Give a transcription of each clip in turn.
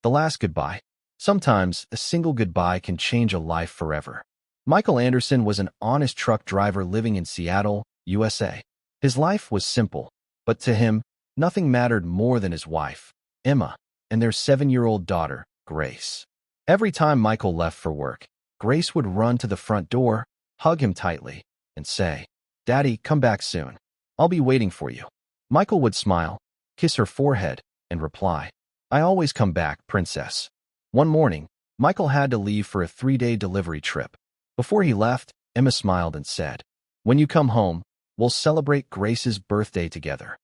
The last goodbye. Sometimes, a single goodbye can change a life forever. Michael Anderson was an honest truck driver living in Seattle, USA. His life was simple, but to him, nothing mattered more than his wife, Emma, and their 7-year-old daughter, Grace. Every time Michael left for work, Grace would run to the front door, hug him tightly, and say, "Daddy, come back soon. I'll be waiting for you." Michael would smile, kiss her forehead, and reply, "I always come back, princess." One morning, Michael had to leave for a 3-day delivery trip. Before he left, Emma smiled and said, "When you come home, we'll celebrate Grace's birthday together."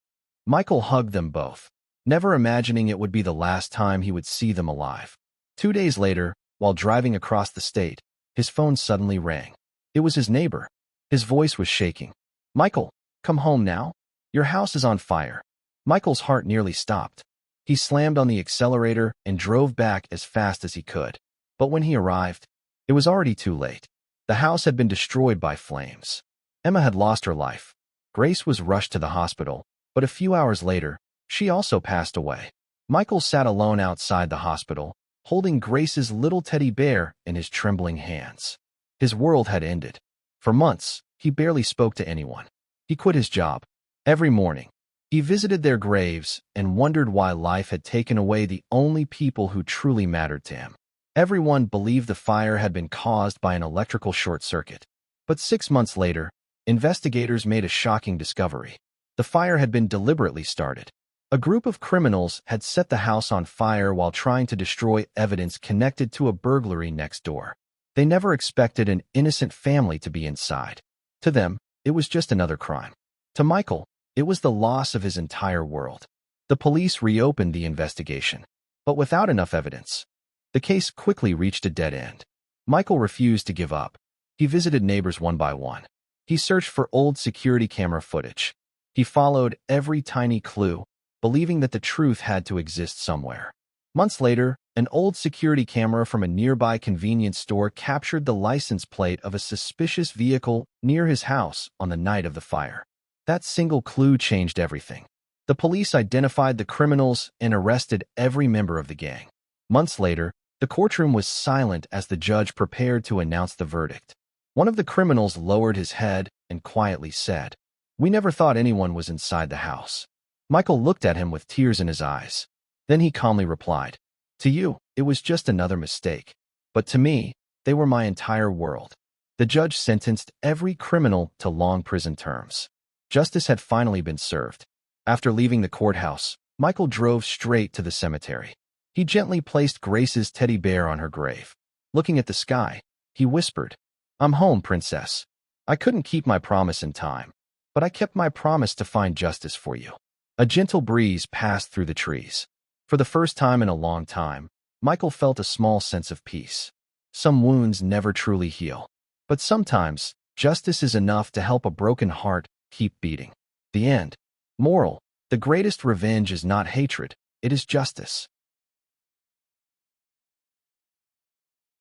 Michael hugged them both, never imagining it would be the last time he would see them alive. 2 days later, while driving across the state, his phone suddenly rang. It was his neighbor. His voice was shaking. "Michael, come home now. Your house is on fire." Michael's heart nearly stopped. He slammed on the accelerator and drove back as fast as he could. But when he arrived, it was already too late. The house had been destroyed by flames. Emma had lost her life. Grace was rushed to the hospital, but a few hours later, she also passed away. Michael sat alone outside the hospital, holding Grace's little teddy bear in his trembling hands. His world had ended. For months, he barely spoke to anyone. He quit his job. Every morning, he visited their graves and wondered why life had taken away the only people who truly mattered to him. Everyone believed the fire had been caused by an electrical short circuit. But 6 months later, investigators made a shocking discovery. The fire had been deliberately started. A group of criminals had set the house on fire while trying to destroy evidence connected to a burglary next door. They never expected an innocent family to be inside. To them, it was just another crime. To Michael, it was the loss of his entire world. The police reopened the investigation, but without enough evidence. The case quickly reached a dead end. Michael refused to give up. He visited neighbors one by one. He searched for old security camera footage. He followed every tiny clue, believing that the truth had to exist somewhere. Months later, an old security camera from a nearby convenience store captured the license plate of a suspicious vehicle near his house on the night of the fire. That single clue changed everything. The police identified the criminals and arrested every member of the gang. Months later, the courtroom was silent as the judge prepared to announce the verdict. One of the criminals lowered his head and quietly said, "We never thought anyone was inside the house." Michael looked at him with tears in his eyes. Then he calmly replied, "To you, it was just another mistake. But to me, they were my entire world." The judge sentenced every criminal to long prison terms. Justice had finally been served. After leaving the courthouse, Michael drove straight to the cemetery. He gently placed Grace's teddy bear on her grave. Looking at the sky, he whispered, "I'm home, princess. I couldn't keep my promise in time, but I kept my promise to find justice for you." A gentle breeze passed through the trees. For the first time in a long time, Michael felt a small sense of peace. Some wounds never truly heal, but sometimes justice is enough to help a broken heart keep beating. The end. Moral: the greatest revenge is not hatred, it is justice.